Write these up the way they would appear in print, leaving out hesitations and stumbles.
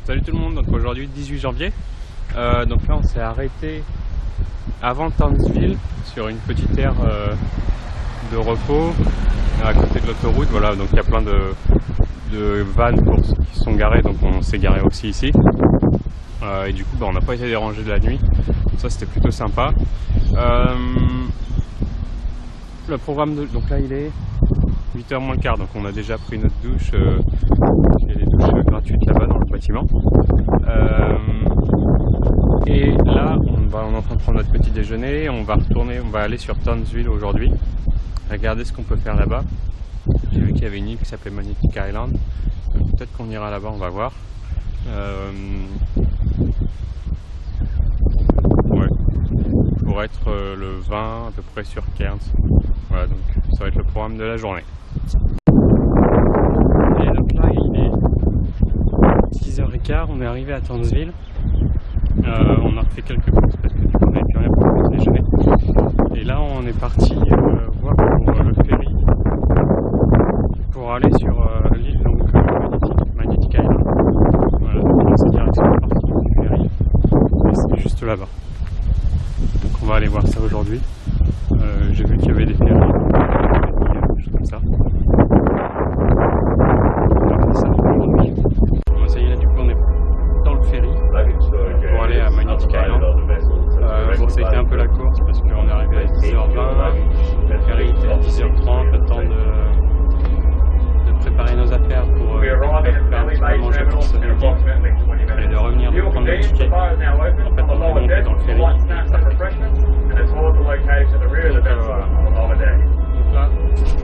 Salut tout le monde, donc aujourd'hui 18 janvier. Donc là on s'est arrêté avant Townsville sur une petite aire de repos à côté de l'autoroute. Voilà, donc il y a plein de vannes qui sont garées, donc on s'est garé aussi ici. Et du coup on n'a pas été dérangé de la nuit, ça c'était plutôt sympa. Le programme donc là il est 8h moins le quart, donc on a déjà pris notre douche. Il y a des douches gratuites là-bas dans le bâtiment. Et là on est en train de prendre notre petit déjeuner. On va aller sur Townsville aujourd'hui, regarder ce qu'on peut faire là-bas. J'ai vu qu'il y avait une île qui s'appelait Magnetic Island, peut-être qu'on ira là-bas, on va voir. Ouais, pour être le 20 à peu près sur Cairns. Voilà, donc ça va être le programme de la journée. Et donc là il est 10h15, on est arrivé à Townsville. On a refait quelques courses parce que du coup on n'avait plus rien pour le déjeuner. Et là on est parti voir pour le ferry pour aller sur l'île donc Magnetic Island. Voilà, donc c'est direction le parking du ferry. Et c'est juste là-bas. Donc on va aller voir ça aujourd'hui. J'ai vu qu'il y avait des ferries, des choses comme ça. On va faire ça aujourd'hui. Bon, ça y est, là du coup on est dans le ferry pour aller à Magnetic Island. Bon, ça a été un peu la course parce qu'on est arrivé à 10h20, le ferry était à 10h30, le temps de préparer nos affaires pour faire un petit peu manger pour ce midi et de revenir de prendre le ticket. En fait, on est monté dans le ferry et voilà. Donc là,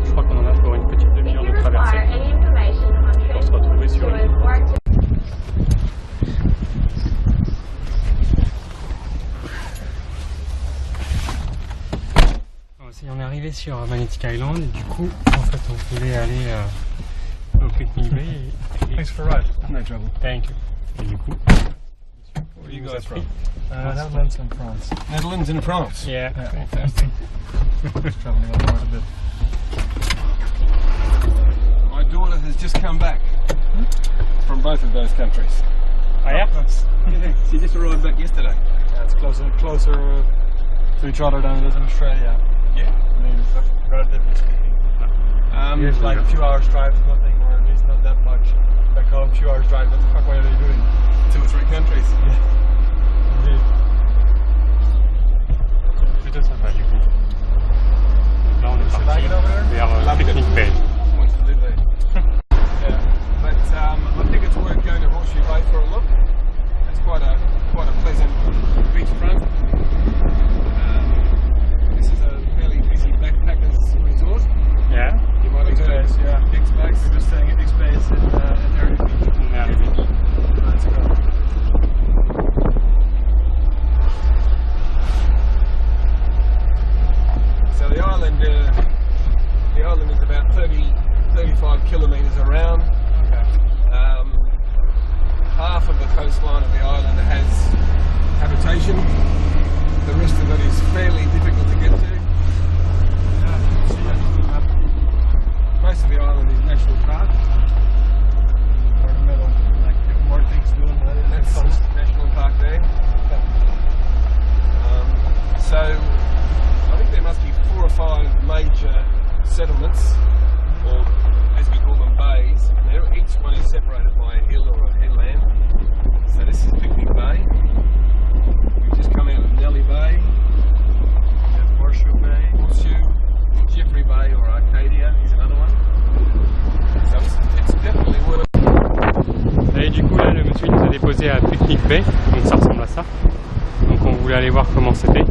je crois qu'on en a pour une petite demi-heure de traversée pour se retrouver sur l'île. On est arrivé sur Magnetic Island et du coup, en fait, on voulait aller au Picnic Bay. Thanks for the ride. No trouble. Thank you. Et du coup, where are you guys from? Netherlands and France. Netherlands and France? Yeah. Fantastic. Just traveling on quite a bit. My daughter has just come back from both of those countries. Oh yeah? Yeah, she just arrived back yesterday. Yeah, it's closer to each other than it is in Australia. Yeah? I mean, relatively speaking. Here's like a few hours drive is nothing, or at least not that much. Back home, a few hours drive, what the fuck are they doing? 2 or 3 countries. Yeah. Indeed. Plutôt sympa du coup. Donc là on est parti vers Picnic Bay. Wants to live there. Yeah. But I think it's worth going to Horseshoe Bay for a look. It's quite a pleasant beachfront. This is a fairly busy backpackers resort. Yeah. You might have heard of yeah. X-Base. We're just staying at X-Base in Area Beach. Area Beach. That's good. So the island is about 35 kilometres around. Okay. Half of the coastline of the island has habitation. The rest of it is fairly difficult to get to. Yeah, see it. Most of the island is national park. Or in the middle, like more things doing than That's coast. national park there. So I think there must be 4 or 5 major settlements, or as we call them, bays. And each one is separated by a hill or a headland. So this is Picnic Bay. We've just come out of Nelly Bay, Horseshoe Bay. Jeffrey Bay or Arcadia is another one. So it's definitely worth. Et du coup là le monsieur nous a déposé à Picnic Bay, donc ça ressemble à ça. Donc on voulait aller voir comment c'était.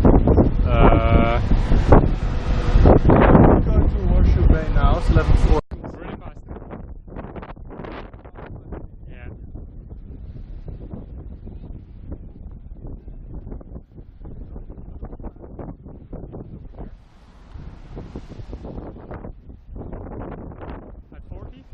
We're going to Horseshoe Bay now, it's level 4. Yeah. At 40?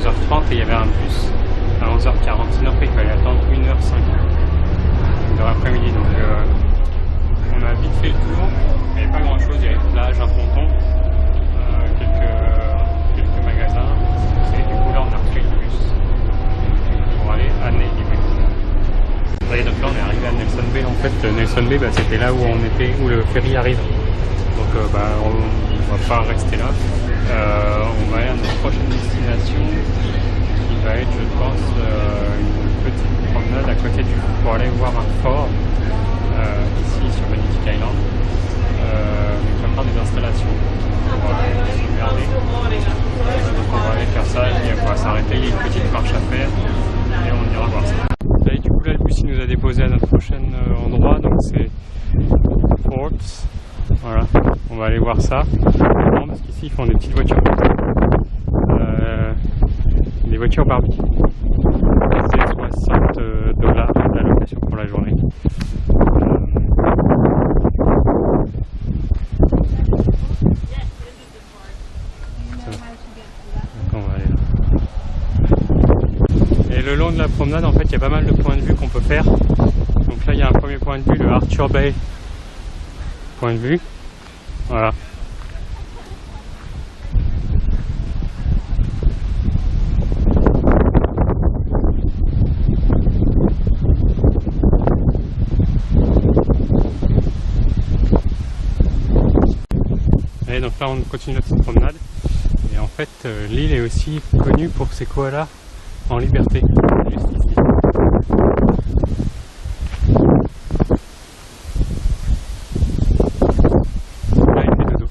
11h30 et il y avait un bus à 11h40. Sinon après il fallait attendre 1h50 de l'après-midi. Donc on a vite fait le tour. Il n'y avait pas grand chose, il y avait une plage, un ponton, quelques magasins. Et du coup là on a repris le bus pour aller à Nairobi. Et donc là on est arrivé à Nelson Bay. En fait Nelson Bay c'était là où on était, où le ferry arrive. Donc on va pas rester là. On va aller à notre prochaine destination qui va être, je pense, une petite promenade à côté du pour aller voir un fort ici sur Benedict Island. Comme dans des installations pour regarder. Donc on va aller faire ça et on va s'arrêter, il y a une petite marche à faire et on ira voir ça. Et du coup là le bus il nous a déposé à notre prochain endroit, donc c'est Forts. Voilà, on va aller voir ça. Non, parce qu'ici ils font des petites voitures. Des voitures Barbie. C'est $60 la location pour la journée. Donc on va aller là. Et le long de la promenade, en fait, il y a pas mal de points de vue qu'on peut faire. Donc là, il y a un premier point de vue, le Arthur Bay. Point de vue. Voilà. Et donc là on continue notre promenade. Et en fait l'île est aussi connue pour ses koalas en liberté. Juste ici. Là il fait dodo.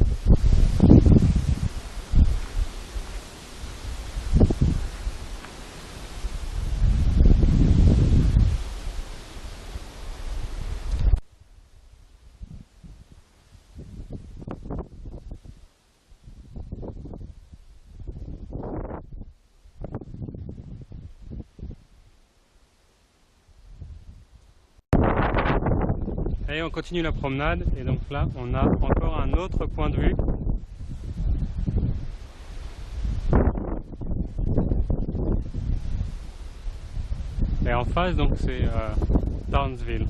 Et on continue la promenade et donc là on a encore un autre point de vue. Et en face donc c'est Townsville.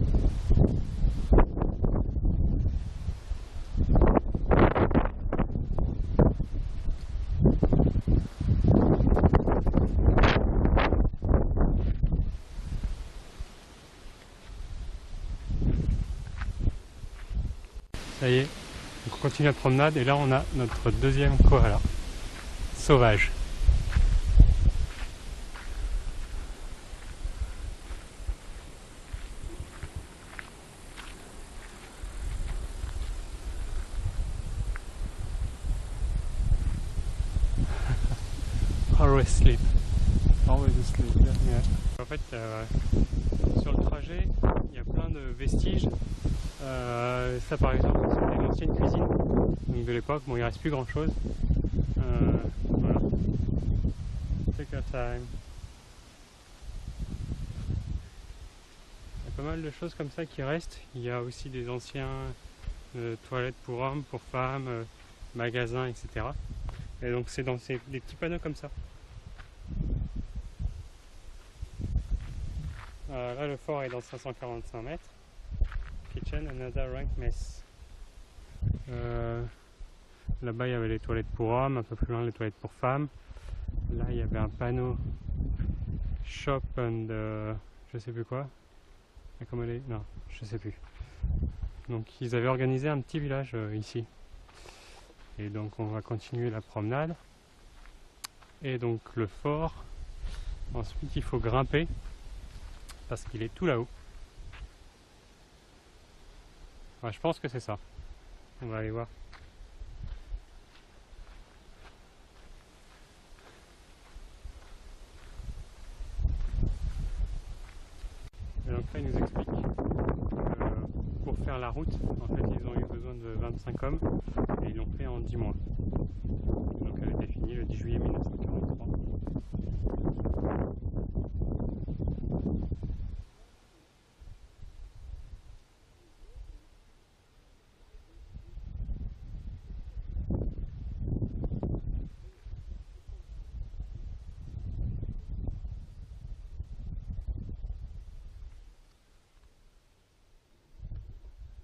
Ça y est, donc on continue la promenade et là on a notre deuxième koala sauvage. Always sleep. Always asleep. Yeah. En fait, sur le trajet, il y a plein de vestiges. Ça par exemple, c'est une ancienne cuisine donc de l'époque. Bon, il ne reste plus grand chose. Voilà. Take your time. Il y a pas mal de choses comme ça qui restent. Il y a aussi des anciens toilettes pour hommes, pour femmes, magasins, etc. Et donc c'est dans des petits panneaux comme ça. Là le fort est dans 545 mètres. Kitchen, another rank mess. Là-bas il y avait les toilettes pour hommes, un peu plus loin les toilettes pour femmes. Là il y avait un panneau shop and je sais plus quoi. Accommodate, non, je sais plus. Donc ils avaient organisé un petit village ici. Et donc on va continuer la promenade. Et donc le fort. Ensuite il faut grimper parce qu'il est tout là-haut. Je pense que c'est ça. On va aller voir. Et donc là, il nous explique pour faire la route, en fait, ils ont eu besoin de 25 hommes et ils l'ont fait en 10 mois. Donc elle a été finie le 10 juillet 1943.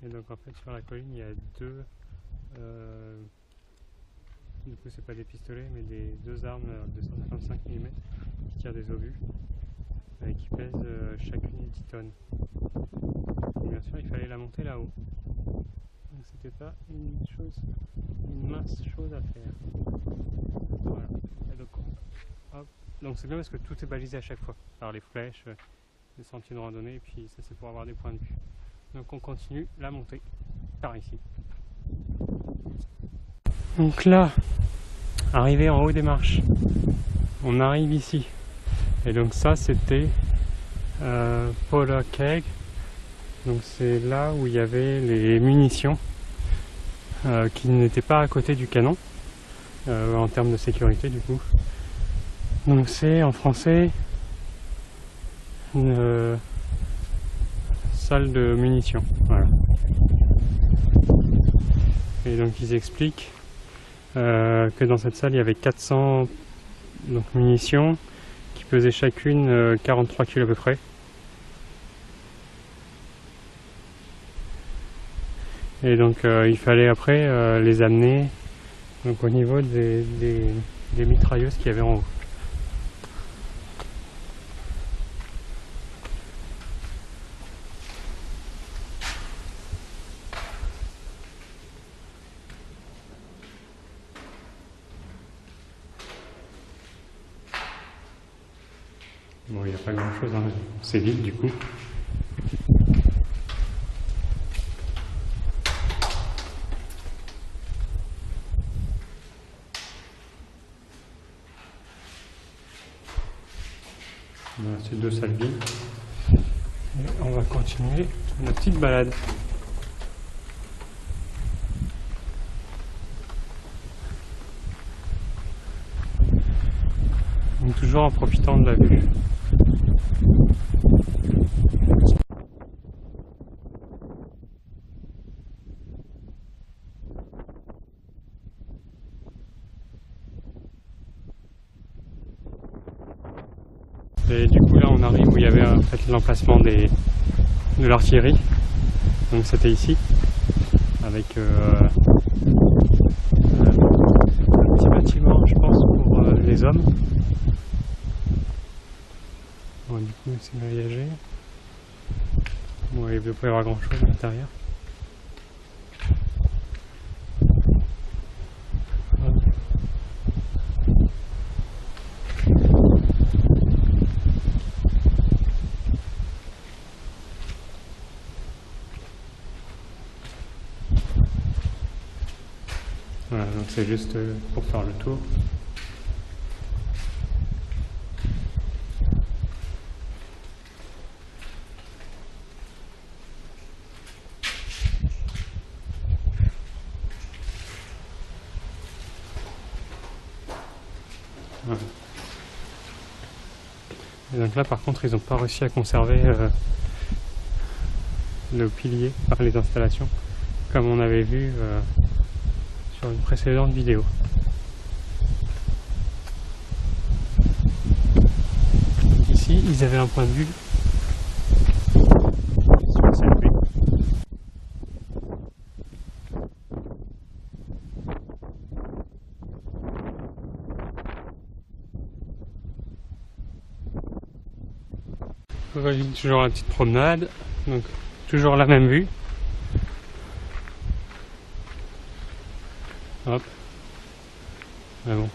Et donc en fait sur la colline il y a deux, du coup c'est pas des pistolets mais deux armes de 155 mm qui tirent des obus et qui pèsent chacune 10 tonnes. Et bien sûr il fallait la monter là-haut. Donc c'était pas une mince chose à faire. Voilà. Et donc, hop. Donc c'est bien parce que tout est balisé à chaque fois. Alors les flèches, les sentiers de randonnée, et puis ça c'est pour avoir des points de vue. Donc on continue la montée par ici. Donc là, arrivé en haut des marches, on arrive ici. Et donc ça c'était Powder Keg. Donc c'est là où il y avait les munitions qui n'étaient pas à côté du canon en termes de sécurité du coup. Donc c'est en français une salle de munitions. Voilà. Et donc ils expliquent que dans cette salle il y avait 400 munitions qui pesaient chacune 43 kg à peu près. Et donc il fallait après les amener donc, au niveau des mitrailleuses qu'il y avait en haut. Bon, il n'y a pas grand chose, hein. C'est vide du coup. Voilà, c'est deux salles vides. Et on va continuer notre petite balade. Donc, toujours en profitant de la vue. Et du coup là on arrive où il y avait en fait l'emplacement de l'artillerie. Donc c'était ici avec un petit bâtiment je pense pour les hommes. Bon, du coup c'est maillagé. Bon, il ne peut pas y avoir grand chose à l'intérieur. Voilà, donc c'est juste pour faire le tour. Voilà. Et donc là par contre ils n'ont pas réussi à conserver le pilier par les installations comme on avait vu sur une précédente vidéo. Ici, ils avaient un point de vue sur cette baie. Toujours la petite promenade, donc toujours la même vue. Hop. Mais bon.